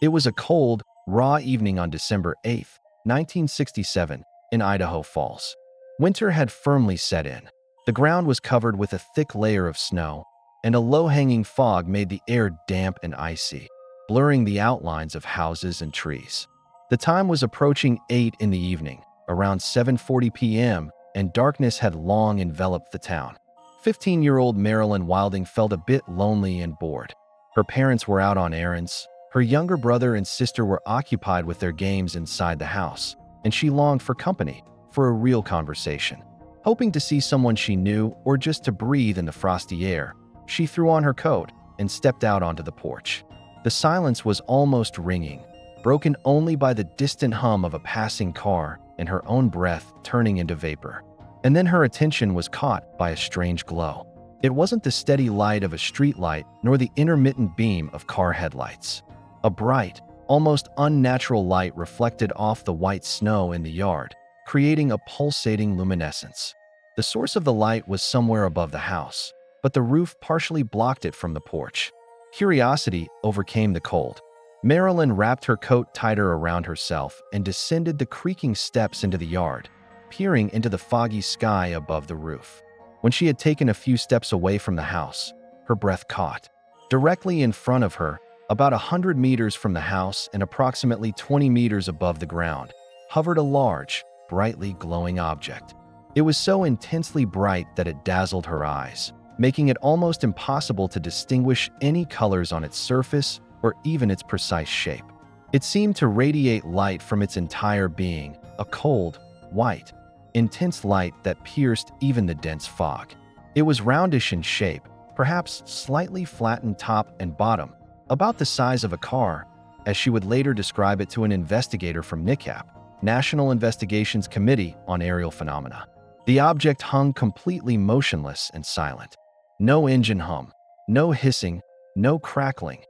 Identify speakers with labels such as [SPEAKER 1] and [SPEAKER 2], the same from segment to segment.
[SPEAKER 1] It was a cold, raw evening on December 8th, 1967, in Idaho Falls. Winter had firmly set in. The ground was covered with a thick layer of snow, and a low-hanging fog made the air damp and icy, blurring the outlines of houses and trees. The time was approaching 8 in the evening, around 7:40 p.m., and darkness had long enveloped the town. 15-year-old Marilyn Wilding felt a bit lonely and bored. Her parents were out on errands, her younger brother and sister were occupied with their games inside the house, and she longed for company, for a real conversation. Hoping to see someone she knew or just to breathe in the frosty air, she threw on her coat and stepped out onto the porch. The silence was almost ringing, broken only by the distant hum of a passing car and her own breath turning into vapor. And then her attention was caught by a strange glow. It wasn't the steady light of a streetlight nor the intermittent beam of car headlights. A bright, almost unnatural light reflected off the white snow in the yard, creating a pulsating luminescence. The source of the light was somewhere above the house, but the roof partially blocked it from the porch. Curiosity overcame the cold. Marilyn wrapped her coat tighter around herself and descended the creaking steps into the yard, peering into the foggy sky above the roof. When she had taken a few steps away from the house, her breath caught. Directly in front of her, about 100 meters from the house and approximately 20 meters above the ground, hovered a large, brightly glowing object. It was so intensely bright that it dazzled her eyes, making it almost impossible to distinguish any colors on its surface or even its precise shape. It seemed to radiate light from its entire being, a cold, white, intense light that pierced even the dense fog. It was roundish in shape, perhaps slightly flattened top and bottom, about the size of a car, as she would later describe it to an investigator from NICAP, National Investigations Committee on Aerial Phenomena. The object hung completely motionless and silent. No engine hum, no hissing, no crackling.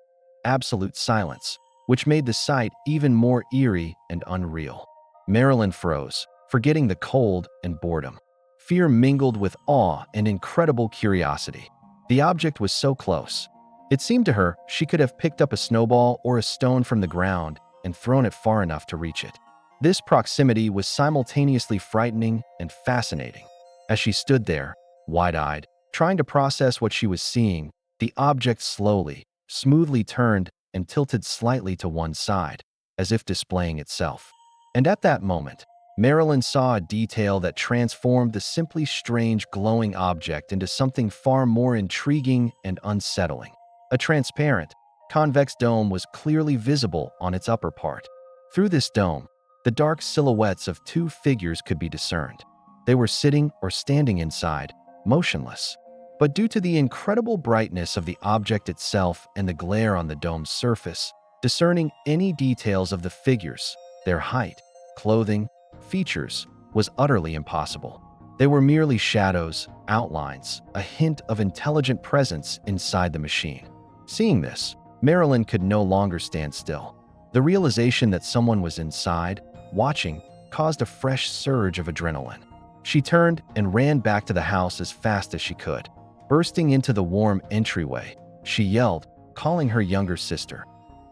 [SPEAKER 1] Absolute silence, which made the sight even more eerie and unreal. Marilyn froze, forgetting the cold and boredom. Fear mingled with awe and incredible curiosity. The object was so close. It seemed to her she could have picked up a snowball or a stone from the ground and thrown it far enough to reach it. This proximity was simultaneously frightening and fascinating. As she stood there, wide-eyed, trying to process what she was seeing, the object slowly, smoothly turned and tilted slightly to one side, as if displaying itself. And at that moment, Marilyn saw a detail that transformed the simply strange glowing object into something far more intriguing and unsettling. A transparent, convex dome was clearly visible on its upper part. Through this dome, the dark silhouettes of two figures could be discerned. They were sitting or standing inside, motionless. But due to the incredible brightness of the object itself and the glare on the dome's surface, discerning any details of the figures, their height, clothing, features, was utterly impossible. They were merely shadows, outlines, a hint of intelligent presence inside the machine. Seeing this, Marilyn could no longer stand still. The realization that someone was inside, watching, caused a fresh surge of adrenaline. She turned and ran back to the house as fast as she could. Bursting into the warm entryway, she yelled, calling her younger sister.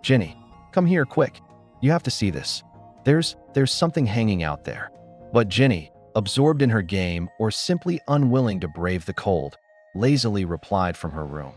[SPEAKER 1] "Jenny, come here quick. You have to see this. There's something hanging out there." But Jenny, absorbed in her game or simply unwilling to brave the cold, lazily replied from her room,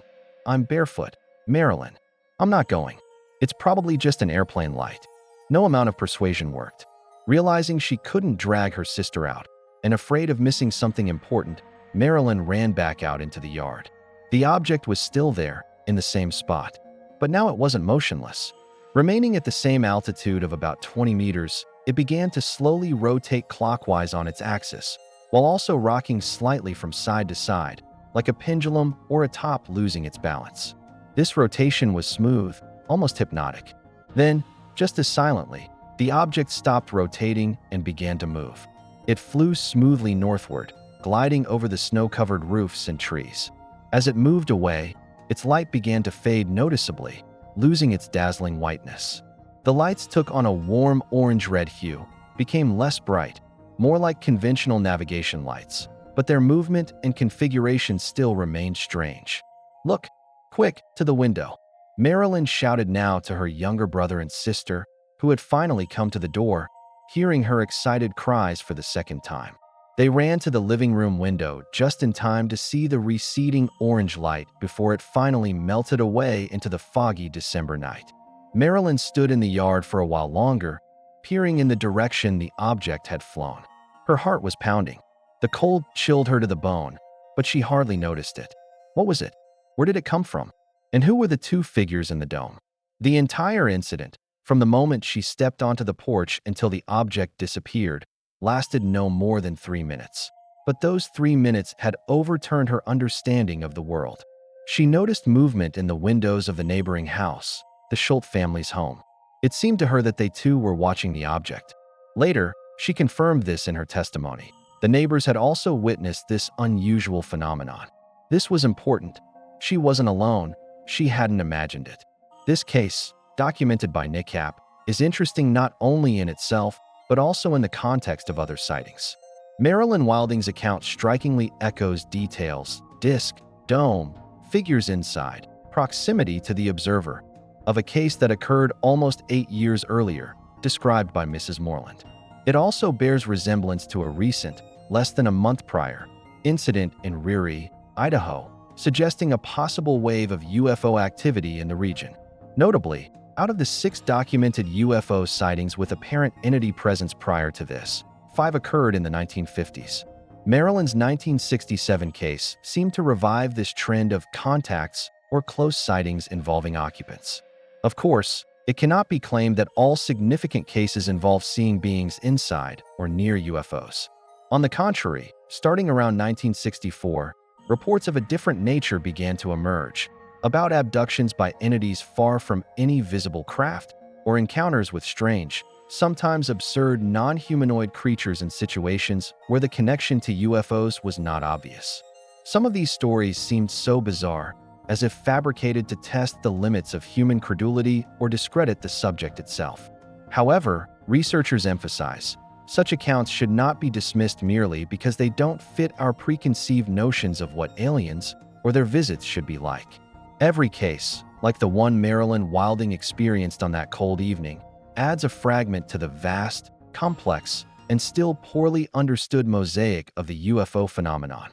[SPEAKER 1] "I'm barefoot, Marilyn. I'm not going. It's probably just an airplane light." No amount of persuasion worked. Realizing she couldn't drag her sister out, and afraid of missing something important, Marilyn ran back out into the yard. The object was still there, in the same spot, but now it wasn't motionless. Remaining at the same altitude of about 20 meters, it began to slowly rotate clockwise on its axis, while also rocking slightly from side to side, like a pendulum or a top losing its balance. This rotation was smooth, almost hypnotic. Then, just as silently, the object stopped rotating and began to move. It flew smoothly northward, gliding over the snow-covered roofs and trees. As it moved away, its light began to fade noticeably, losing its dazzling whiteness. The lights took on a warm orange-red hue, became less bright, more like conventional navigation lights, but their movement and configuration still remained strange. "Look, quick, to the window," Marilyn shouted now to her younger brother and sister, who had finally come to the door, hearing her excited cries for the second time. They ran to the living room window just in time to see the receding orange light before it finally melted away into the foggy December night. Marilyn stood in the yard for a while longer, peering in the direction the object had flown. Her heart was pounding. The cold chilled her to the bone, but she hardly noticed it. What was it? Where did it come from? And who were the two figures in the dome? The entire incident, from the moment she stepped onto the porch until the object disappeared, lasted no more than 3 minutes. But those 3 minutes had overturned her understanding of the world. She noticed movement in the windows of the neighboring house, the Schultz family's home. It seemed to her that they too were watching the object. Later, she confirmed this in her testimony. The neighbors had also witnessed this unusual phenomenon. This was important. She wasn't alone. She hadn't imagined it. This case, documented by Nick Cap, is interesting not only in itself, but also in the context of other sightings. Marilyn Wilding's account strikingly echoes details, disc, dome, figures inside, proximity to the observer, of a case that occurred almost 8 years earlier, described by Mrs. Moreland. It also bears resemblance to a recent, less than a month prior, incident in Riri, Idaho, suggesting a possible wave of UFO activity in the region. Notably, out of the 6 documented UFO sightings with apparent entity presence prior to this, 5 occurred in the 1950s. Maryland's 1967 case seemed to revive this trend of contacts or close sightings involving occupants. Of course, it cannot be claimed that all significant cases involve seeing beings inside or near UFOs. On the contrary, starting around 1964, reports of a different nature began to emerge, about abductions by entities far from any visible craft, or encounters with strange, sometimes absurd non-humanoid creatures in situations where the connection to UFOs was not obvious. Some of these stories seemed so bizarre, as if fabricated to test the limits of human credulity or discredit the subject itself. However, researchers emphasize, such accounts should not be dismissed merely because they don't fit our preconceived notions of what aliens or their visits should be like. Every case, like the one Marilyn Wilding experienced on that cold evening, adds a fragment to the vast, complex, and still poorly understood mosaic of the UFO phenomenon.